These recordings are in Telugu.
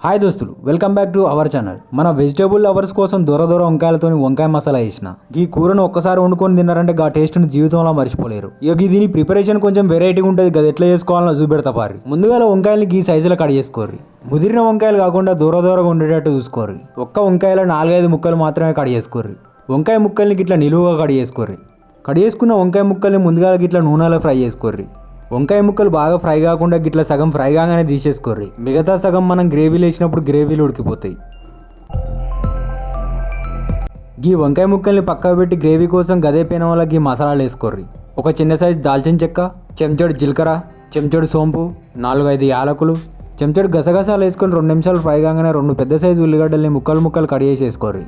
హాయ్ దోస్తులు, welcome back to our channel. మన వెజిటేబుల్ లవర్స్ కోసం దూర వంకాయలతో వంకాయ మసాలా వేసిన ఈ కూరను ఒక్కసారి వండుకొని తిన్నారంటే ఆ టేస్ట్ని జీవితంలో మర్చిపోలేరు. ఇక దీని ప్రిపరేషన్ కొంచెం వెరైటీగా ఉంటుంది కదా, ఎట్లా చేసుకోవాలో చూపెడతా పారి. ముందుగా వంకాయలు ఈ సైజులో కట్ చేసుకోర్రి. ముదిరిన వంకాయలు కాకుండా దూరంగా ఉండేటట్టు చూసుకోర్రి. ఒక్క వంకాయలో 4-5 ముక్కలు మాత్రమే కట్ చేసుకోర్రి. వంకాయ ముక్కల్ని ఇట్లా నిలువుగా కట్ చేసుకోర్రి. కట్ చేసుకున్న వంకాయ ముక్కల్ని ముందుగా ఇట్లా నూనెలో ఫ్రై చేసుకోర్రి. వంకాయ ముక్కలు బాగా ఫ్రై కాకుండా గిట్లా సగం ఫ్రై కాగానే తీసేసుకోర్రి. మిగతా సగం మనం గ్రేవీలు వేసినప్పుడు గ్రేవీలు ఉడికిపోతాయి. ఈ వంకాయ ముక్కల్ని పక్కకు పెట్టి గ్రేవీ కోసం గదే పెనం వల్ల ఈ మసాలాలు వేసుకోర్రి. ఒక చిన్న సైజు దాల్చిన చెక్క, చెంచాడు జీలకర్ర, చెంచాడు సోంపు, 4-5 యాలకులు, చెంచాడు గసగసాలు వేసుకొని 2 నిమిషాలు ఫ్రై కాగానే 2 పెద్ద సైజు ఉల్లిగడ్డల్ని ముక్కలు కట్ చేసి వేసుకోర్రి.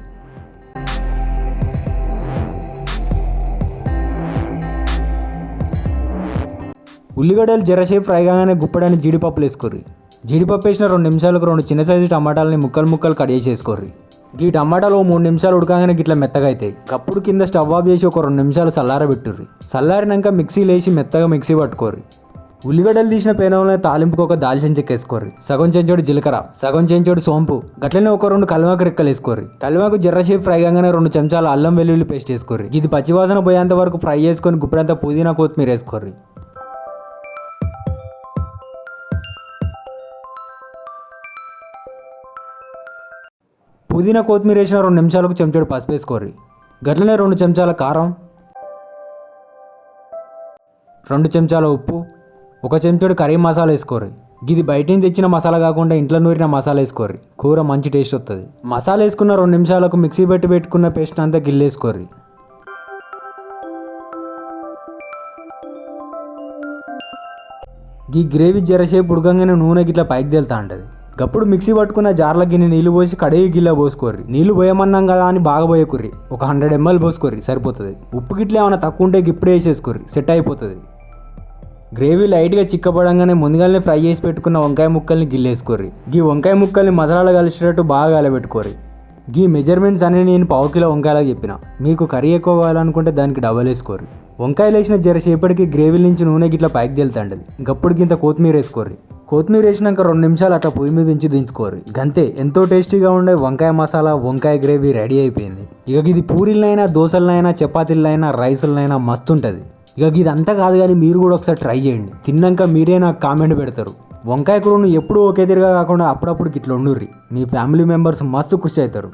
ఉల్లిగడ్డలు జరసేపు ఫ్రై కాగానే గుప్పడానికి జీడిపప్పులు వేసుకోర్రి. జీడిపప్పు వేసిన 2 నిమిషాలకు 2 చిన్న సైజు టమాటాలని ముక్కలు కట్ చేసి వేసుకోర్రి. ఈ టమాటాలు 3 నిమిషాలు ఉడకగానే గిట్లా మెత్తగా అవుతాయి. కప్పుడు కింద స్టవ్ ఆఫ్ చేసి ఒక 2 నిమిషాలు చల్లారబెట్టుర్రి. చల్లారినాక మిక్సీలో వేసి మెత్తగా మిక్సీ పట్టుకోర్రి. ఉల్లిగడ్డలు తీసిన పేనంలో తాలింపుకు ఒక దాల్చిన చెక్క వేసుకోర్రి. సగం చెంచాడు జీలకర్ర, సగం చెంచాడు సోంపు, గట్లనే ఒక 2 కల్వాకు రెక్కలు వేసుకోర్రి. కల్వాకు జర్రసేపు ఫ్రై కాగానే 2 చెంచాలు అల్లం వెల్లుల్లి పేస్ట్ వేసుకోర్రి. ఇది పచ్చివాసన పోయేంత వరకు ఫ్రై చేసుకొని గుప్పిడంతా పుదీనా కొత్తిమీర వేసుకోర్రి. పుదీనా కొత్తిమీర వేసిన 2 నిమిషాలకు చెంచాడు పసుపు వేసుకోర్రి. గట్లనే 2 చెంచాల కారం, 2 చెంచాల ఉప్పు, 1 చెంచాడు కర్రీ మసాలా వేసుకోర్రి. ఇది బయట తెచ్చిన మసాలా కాకుండా ఇంట్లో నూరిన మసాలా వేసుకోర్రి. కూర మంచి టేస్ట్ వస్తుంది. మసాలా వేసుకున్న 2 నిమిషాలకు మిక్సీ పెట్టుకున్న పేస్ట్ అంతా గిల్లేసుకోర్రి. ఈ గ్రేవీ జరసేపు ఉడకంగానే నూనె గిట్లా పైకి తేలుతా ఉంటుంది. గప్పుడు మిక్సీ పట్టుకున్న జార్ల గిన్నె నీళ్ళు పోసి కడిగి గిల్ల పోసుకోర్రి. నీళ్ళు పోయమన్నాం కదా అని బాగా పోయకుర్రి. ఒక 100 ml పోసుకోర్రి, సరిపోతుంది. ఉప్పు గిట్ల ఏమైనా తక్కువ ఉంటే ఇప్పుడే వేసేసుకోర్రి, సెట్ అయిపోతుంది. గ్రేవీ లైట్గా చిక్కబడంగానే ముందుగానే ఫ్రై చేసి పెట్టుకున్న వంకాయ ముక్కల్ని గిల్లేసుకోర్రి. ఈ వంకాయ ముక్కల్ని మసాలాలు కలిసేటట్టు బాగా కలబెట్టుకోర్రి. ఈ మెజర్మెంట్స్ అన్నీ నేను 1/2 కిలో వంకాయలకు చెప్పిన. మీకు కర్రీ ఎక్కువ కావాలనుకుంటే దానికి డబల్ వేసుకోర్రి. వంకాయలు వేసిన జరసేపటికి గ్రేవీ నుంచి నూనె గిట్లా పైకి తెలుతాండది. గప్పుడు గింత కొత్తిమీర వేసుకోర్రి. కొత్తిమీర వేసినాక 2 నిమిషాలు అట్లా పొయ్యి మీద దించుకోర్రి. గంతే, ఎంతో టేస్టీగా ఉండే వంకాయ మసాలా వంకాయ గ్రేవీ రెడీ అయిపోయింది. ఇక ఇది పూరీలనైనా, దోశలనైనా, చపాతీలనైనా, రైసులనైనా మస్తు ఉంటుంది. ఇక ఇది అంతా కాదు కానీ మీరు కూడా ఒకసారి ట్రై చేయండి. తిన్నాక మీరే నాకు కామెంట్ పెడతారు. వంకాయ కూరను ఎప్పుడూ ఒకే తిరిగా కాకుండా అప్పుడప్పుడు ఇట్లా వండుర్రి. మీ ఫ్యామిలీ మెంబర్స్ మస్తు ఖుషి అవుతారు.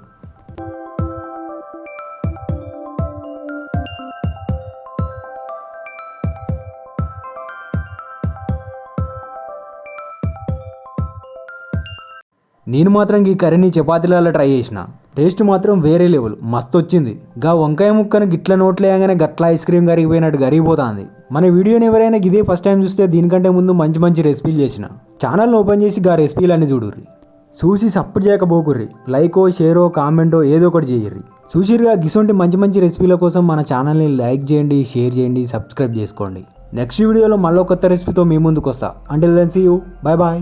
నేను మాత్రం ఈ కర్రీని చపాతీలలో ట్రై చేసిన. టేస్ట్ మాత్రం వేరే లెవెల్, మస్తు వచ్చింది. గా వంకాయ ముక్కను గిట్ల నోట్లేయగానే గట్ల ఐస్ క్రీమ్ కరిగిపోయినట్టు కరిగిపోతుంది. మన వీడియోని ఎవరైనా ఇదే ఫస్ట్ టైం చూస్తే దీనికంటే ముందు మంచి రెసిపీలు చేసిన ఛానల్ని ఓపెన్ చేసి గా రెసిపీలన్నీ చూడుర్రి. చూసి సపోర్ట్ చేయకపోకుర్రి. లైకో, షేరో, కామెంటో ఏదో ఒకటి చేయర్రి. చూసిరుగా గిసొంటి మంచి రెసిపీల కోసం మన ఛానల్ని లైక్ చేయండి, షేర్ చేయండి, సబ్స్క్రైబ్ చేసుకోండి. నెక్స్ట్ వీడియోలో మళ్ళీ కొత్త రెసిపీతో మీ ముందుకు వస్తా. Until then see you, bye.